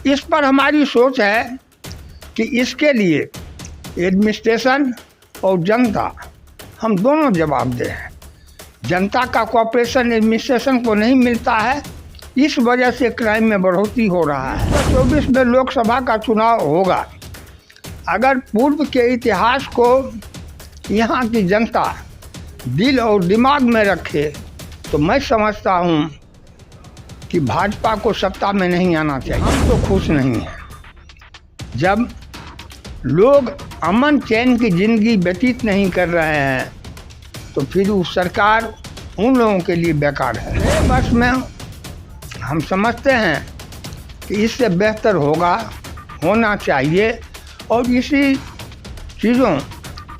इस पर हमारी सोच है कि इसके लिए एडमिनिस्ट्रेशन और जनता हम दोनों जवाबदेह हैं। जनता का कोऑपरेशन एडमिनिस्ट्रेशन को नहीं मिलता है, इस वजह से क्राइम में बढ़ोतरी हो रहा है। 2024 में लोकसभा का चुनाव होगा। अगर पूर्व के इतिहास को यहाँ की जनता दिल और दिमाग में रखे तो मैं समझता हूँ कि भाजपा को सत्ता में नहीं आना चाहिए। हम तो खुश नहीं हैं। जब लोग अमन चैन की ज़िंदगी व्यतीत नहीं कर रहे हैं तो फिर वो सरकार उन लोगों के लिए बेकार है। बस में हम समझते हैं कि इससे बेहतर होना चाहिए और इसी चीज़ों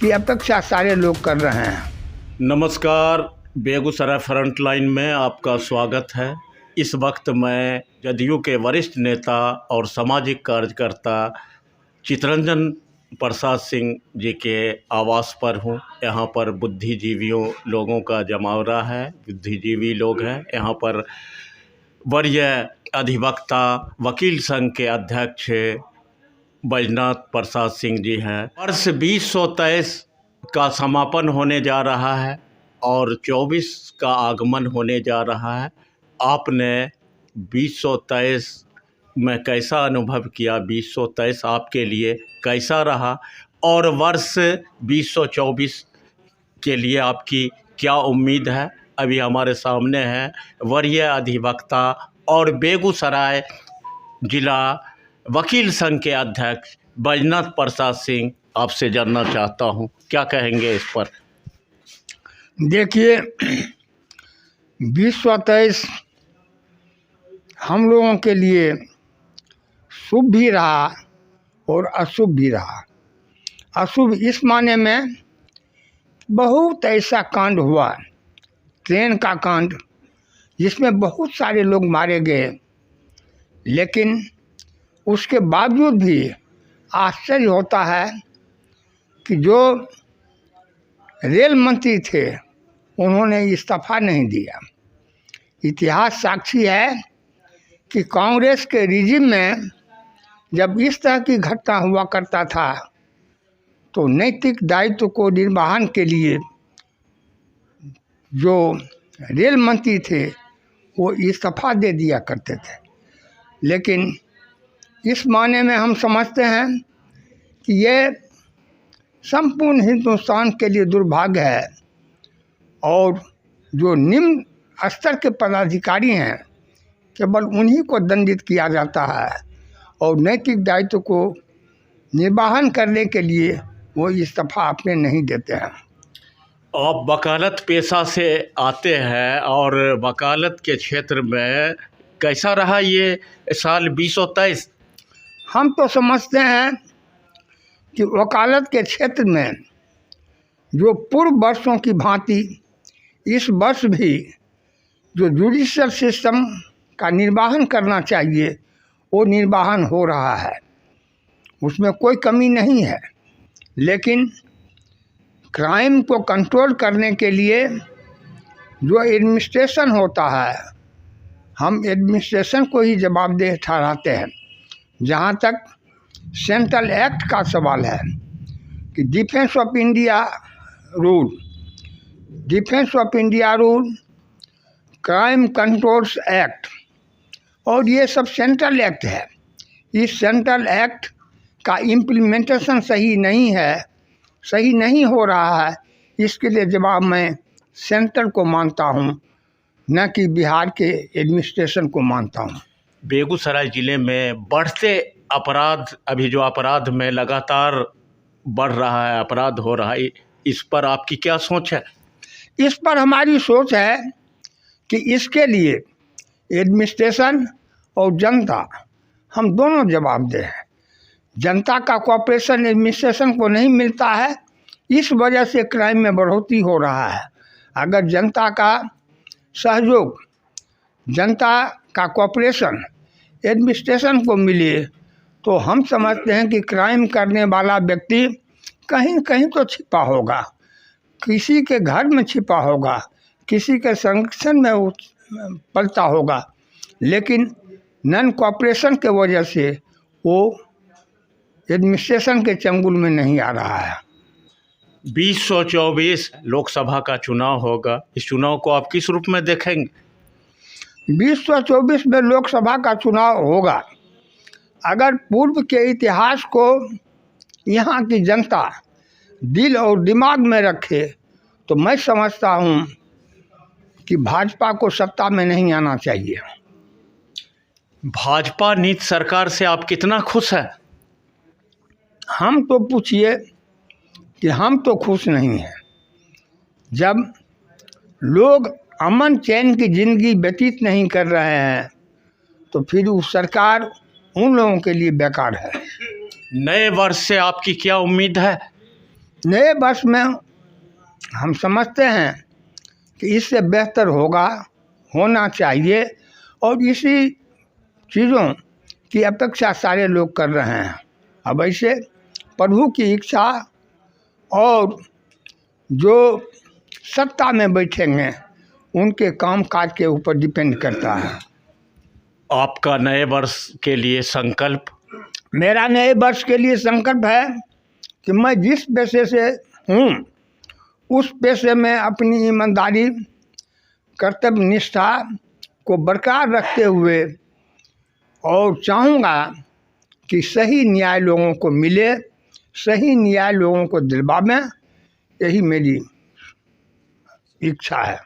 की अपेक्षा सारे लोग कर रहे हैं। नमस्कार, बेगूसराय फ्रंटलाइन में आपका स्वागत है। इस वक्त मैं जदयू के वरिष्ठ नेता और सामाजिक कार्यकर्ता चितरंजन प्रसाद सिंह जी के आवास पर हूँ। यहाँ पर बुद्धिजीवियों लोगों का जमावड़ा है, बुद्धिजीवी लोग हैं। यहाँ पर वरीय अधिवक्ता वकील संघ के अध्यक्ष बैजनाथ प्रसाद सिंह जी हैं। वर्ष 2023 का समापन होने जा रहा है और 24 का आगमन होने जा रहा है। आपने 2023 में कैसा अनुभव किया? 2023 आपके लिए कैसा रहा और वर्ष 2024 के लिए आपकी क्या उम्मीद है? अभी हमारे सामने है वरीय अधिवक्ता और बेगूसराय जिला वकील संघ के अध्यक्ष बैजनाथ प्रसाद सिंह। आपसे जानना चाहता हूँ, क्या कहेंगे इस पर? देखिए, 2023 हम लोगों के लिए शुभ भी रहा और अशुभ भी रहा। अशुभ इस माने में बहुत ऐसा कांड हुआ, ट्रेन का कांड, जिसमें बहुत सारे लोग मारे गए, लेकिन उसके बावजूद भी आश्चर्य होता है कि जो रेल मंत्री थे उन्होंने इस्तीफा नहीं दिया। इतिहास साक्षी है कि कांग्रेस के रिजिम में जब इस तरह की घटना हुआ करता था तो नैतिक दायित्व को निर्वहन के लिए जो रेल मंत्री थे वो इस्तीफा दे दिया करते थे। लेकिन इस माने में हम समझते हैं कि ये संपूर्ण हिंदुस्तान के लिए दुर्भाग्य है और जो निम्न स्तर के पदाधिकारी हैं केवल उन्हीं को दंडित किया जाता है और नैतिक दायित्व को निर्वहन करने के लिए वो इस्तीफा अपने नहीं देते हैं। आप वकालत पेशा से आते हैं और वकालत के क्षेत्र में कैसा रहा ये साल 2023? हम तो समझते हैं कि वकालत के क्षेत्र में जो पूर्व वर्षों की भांति इस वर्ष भी जो जुडिशियल सिस्टम का निर्वहन करना चाहिए वो निर्वहन हो रहा है, उसमें कोई कमी नहीं है। लेकिन क्राइम को कंट्रोल करने के लिए जो एडमिनिस्ट्रेशन होता है, हम एडमिनिस्ट्रेशन को ही जवाबदेह ठहराते हैं। जहाँ तक सेंट्रल एक्ट का सवाल है कि defence of India rule, crime controls act और ये सब सेंट्रल एक्ट है। इस सेंट्रल एक्ट का इम्प्लीमेंटेशन सही नहीं हो रहा है। इसके लिए जवाब मैं सेंट्रल को मानता हूँ, न कि बिहार के एडमिनिस्ट्रेशन को मानता हूँ। बेगूसराय ज़िले में बढ़ते अपराध, अभी जो अपराध में लगातार बढ़ रहा है, अपराध हो रहा है, इस पर आपकी क्या सोच है? इस पर हमारी सोच है कि इसके लिए एडमिनिस्ट्रेशन और जनता हम दोनों जवाबदेह हैं। जनता का कोऑपरेशन एडमिनिस्ट्रेशन को नहीं मिलता है, इस वजह से क्राइम में बढ़ोतरी हो रहा है। अगर जनता का सहयोग, जनता का कोऑपरेशन एडमिनिस्ट्रेशन को मिले तो हम समझते हैं कि क्राइम करने वाला व्यक्ति कहीं न कहीं तो छिपा होगा, किसी के घर में छिपा होगा, किसी के संरक्षण में वो पलता होगा, लेकिन नॉन कोऑपरेशन के वजह से वो एडमिनिस्ट्रेशन के चंगुल में नहीं आ रहा है। 2024 लोकसभा का चुनाव होगा, इस चुनाव को आप किस रूप में देखेंगे? 2024 में लोकसभा का चुनाव होगा। अगर पूर्व के इतिहास को यहाँ की जनता दिल और दिमाग में रखे तो मैं समझता हूँ कि भाजपा को सत्ता में नहीं आना चाहिए। भाजपा नीति सरकार से आप कितना खुश हैं? हम तो पूछिए कि हम तो खुश नहीं हैं। जब लोग अमन चैन की ज़िंदगी व्यतीत नहीं कर रहे हैं तो फिर वो सरकार उन लोगों के लिए बेकार है। नए वर्ष से आपकी क्या उम्मीद है? नए वर्ष में हम समझते हैं कि इससे बेहतर होना चाहिए और इसी चीज़ों की अपेक्षा सारे लोग कर रहे हैं। अब ऐसे प्रभु की इच्छा और जो सत्ता में बैठेंगे उनके काम काज के ऊपर डिपेंड करता है। आपका नए वर्ष के लिए संकल्प? मेरा नए वर्ष के लिए संकल्प है कि मैं जिस पेशे से हूँ उस पेशे में अपनी ईमानदारी, कर्तव्य निष्ठा को बरकरार रखते हुए और चाहूँगा कि सही न्याय लोगों को मिले, सही न्याय लोगों को दिलवाएं, यही मेरी इच्छा है।